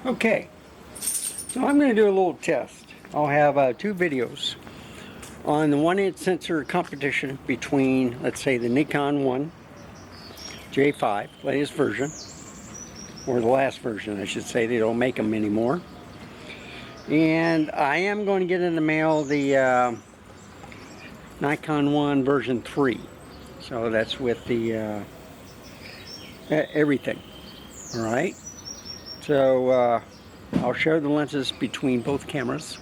Okay, so I'm going to do a little test. I'll have two videos on the 1-inch sensor competition between, let's say, the Nikon 1 J5, latest version, or the last version I should say. They don't make them anymore. And I am going to get in the mail the Nikon 1 version 3. So that's with the everything. Alright, so I'll share the lenses between both cameras.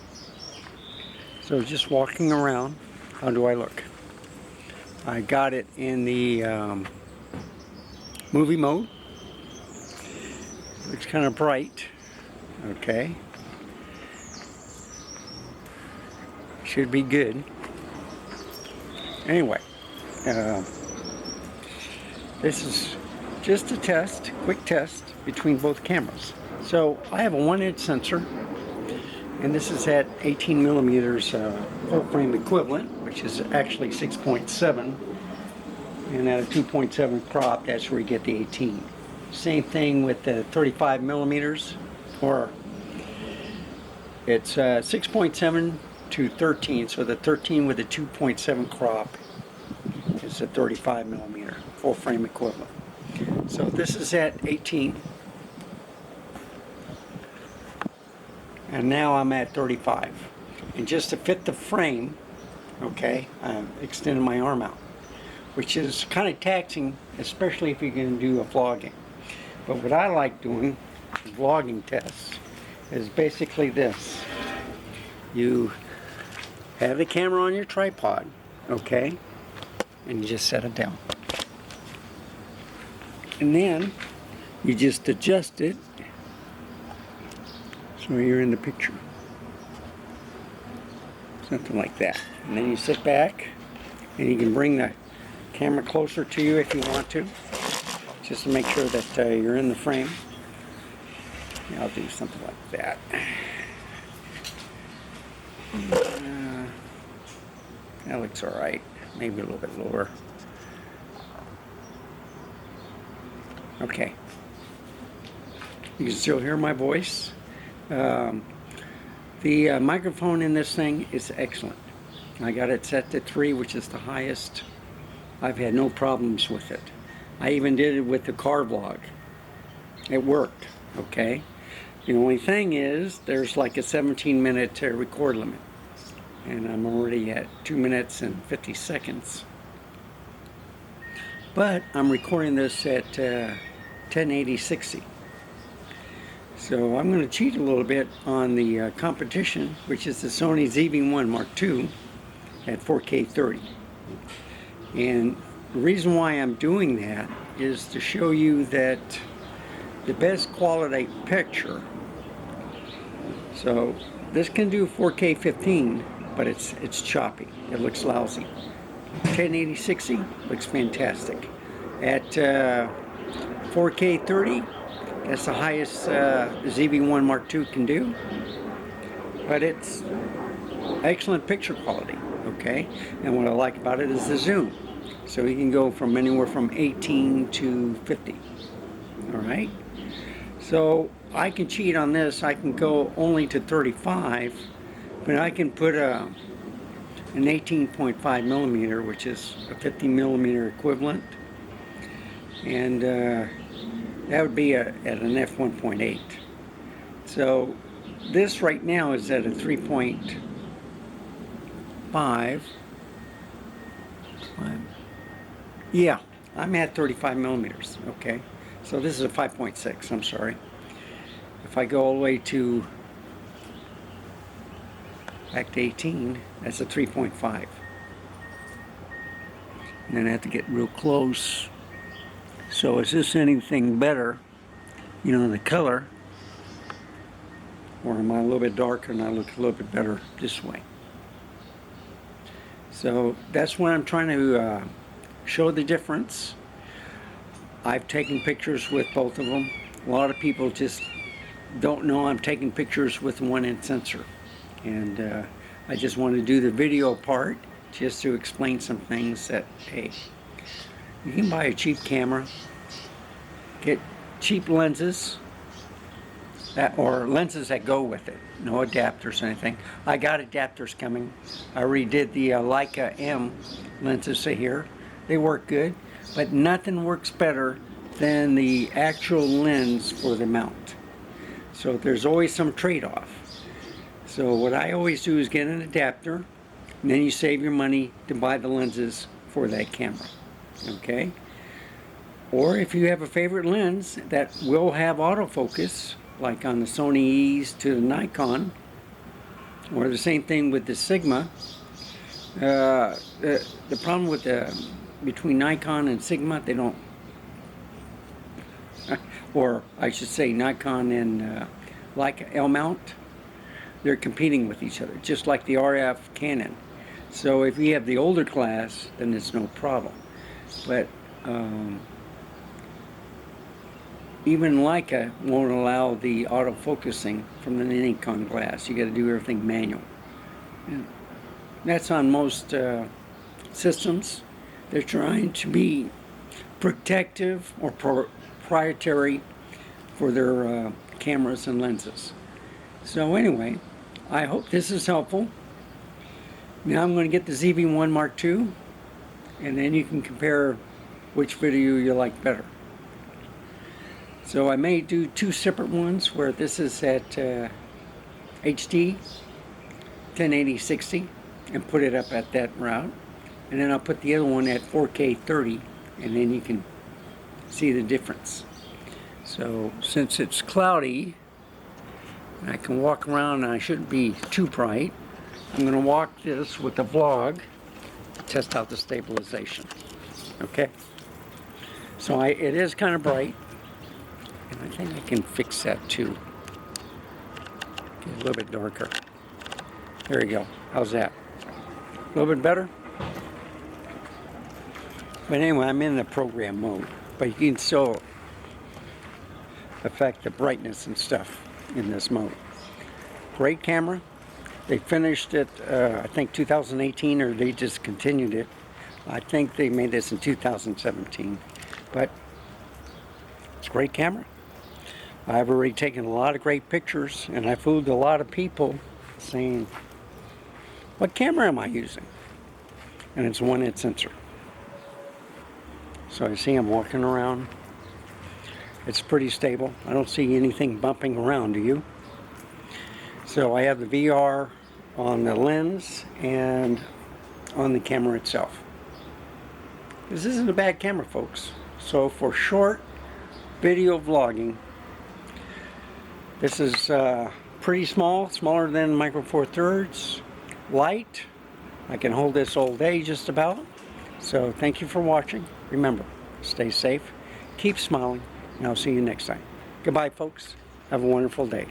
So just walking around, how do I look? I got it in the movie mode. Looks kind of bright. Okay. Should be good. Anyway, this is just a test, quick test between both cameras. So I have a 1-inch sensor, and this is at 18 millimeters full frame equivalent, which is actually 6.7, and at a 2.7 crop, that's where you get the 18. Same thing with the 35 millimeters, or it's 6.7 to 13, so the 13 with the 2.7 crop is a 35 millimeter full frame equivalent. So this is at 18, and now I'm at 35. And just to fit the frame, okay, I'm extending my arm out, which is kind of taxing, especially if you're going to do a vlogging. But what I like doing, vlogging tests, is basically this. You have the camera on your tripod, okay, and you just set it down. And then you just adjust it so you're in the picture. Something like that. And then you sit back, and you can bring the camera closer to you if you want to, just to make sure that you're in the frame. Yeah, I'll do something like that. That looks alright. Maybe a little bit lower. Okay. You can still hear my voice. The microphone in this thing is excellent. I got it set to 3, which is the highest. I've had no problems with it. I even did it with the car vlog. It worked, okay? The only thing is, there's like a 17-minute record limit. And I'm already at 2 minutes and 50 seconds. But I'm recording this at 1080-60. So I'm going to cheat a little bit on the competition, which is the Sony ZV-1 Mark II at 4K 30. And the reason why I'm doing that is to show you that the best quality picture. So this can do 4K 15, but it's choppy. It looks lousy. 1080-60 looks fantastic. At 4K 30, that's the highest ZV-1 Mark II can do, but it's excellent picture quality, okay? And what I like about it is the zoom. So you can go from anywhere from 18 to 50, all right? So I can cheat on this. I can go only to 35, but I can put an 18.5 millimeter, which is a 50 millimeter equivalent, and that would be at an f1.8. So this right now is at a 3.5. Yeah, I'm at 35 millimeters, okay? So this is a 5.6, I'm sorry. If I go all the way to back to 18, that's a 3.5. And then I have to get real close. So is this anything better, you know, the color? Or am I a little bit darker and I look a little bit better this way? So that's what I'm trying to show the difference. I've taken pictures with both of them. A lot of people just don't know I'm taking pictures with a 1-inch sensor. And I just want to do the video part just to explain some things that, hey, you can buy a cheap camera, get cheap lenses, that, or lenses that go with it. No adapters or anything. I got adapters coming. I redid the Leica M lenses here. They work good, but nothing works better than the actual lens for the mount. So there's always some trade-off. So what I always do is get an adapter, and then you save your money to buy the lenses for that camera. Okay? Or if you have a favorite lens that will have autofocus, like on the Sony E's to the Nikon, or the same thing with the Sigma. The problem with between Nikon and Sigma, they don't, or I should say Nikon and Leica L-mount, they're competing with each other, just like the RF Canon. So if you have the older class, then it's no problem. But even Leica won't allow the autofocusing from the Nikon glass. You got to do everything manual. And that's on most systems. They're trying to be protective or proprietary for their cameras and lenses. So anyway, I hope this is helpful. Now I'm going to get the ZV-1 Mark II, and then you can compare which video you like better. So I may do two separate ones where this is at HD 1080-60 and put it up at that route, and then I'll put the other one at 4K 30, and then you can see the difference. So since it's cloudy, I can walk around and I shouldn't be too bright. I'm going to walk this with the vlog to test out the stabilization. Okay? So it is kind of bright, and I think I can fix that too. Get a little bit darker. There you go. How's that? A little bit better? But anyway, I'm in the program mode, but you can still affect the brightness and stuff in this mode. Great camera. They finished it, I think 2018, or they discontinued it. I think they made this in 2017, but it's a great camera. I've already taken a lot of great pictures, and I fooled a lot of people saying, what camera am I using? And it's a 1-inch sensor. So I see I'm walking around. It's pretty stable. I don't see anything bumping around, do you? So I have the VR on the lens and on the camera itself. This isn't a bad camera, folks. So for short video vlogging, this is pretty small, smaller than Micro Four Thirds, light. I can hold this all day just about. So thank you for watching. Remember, stay safe, keep smiling, and I'll see you next time. Goodbye, folks. Have a wonderful day.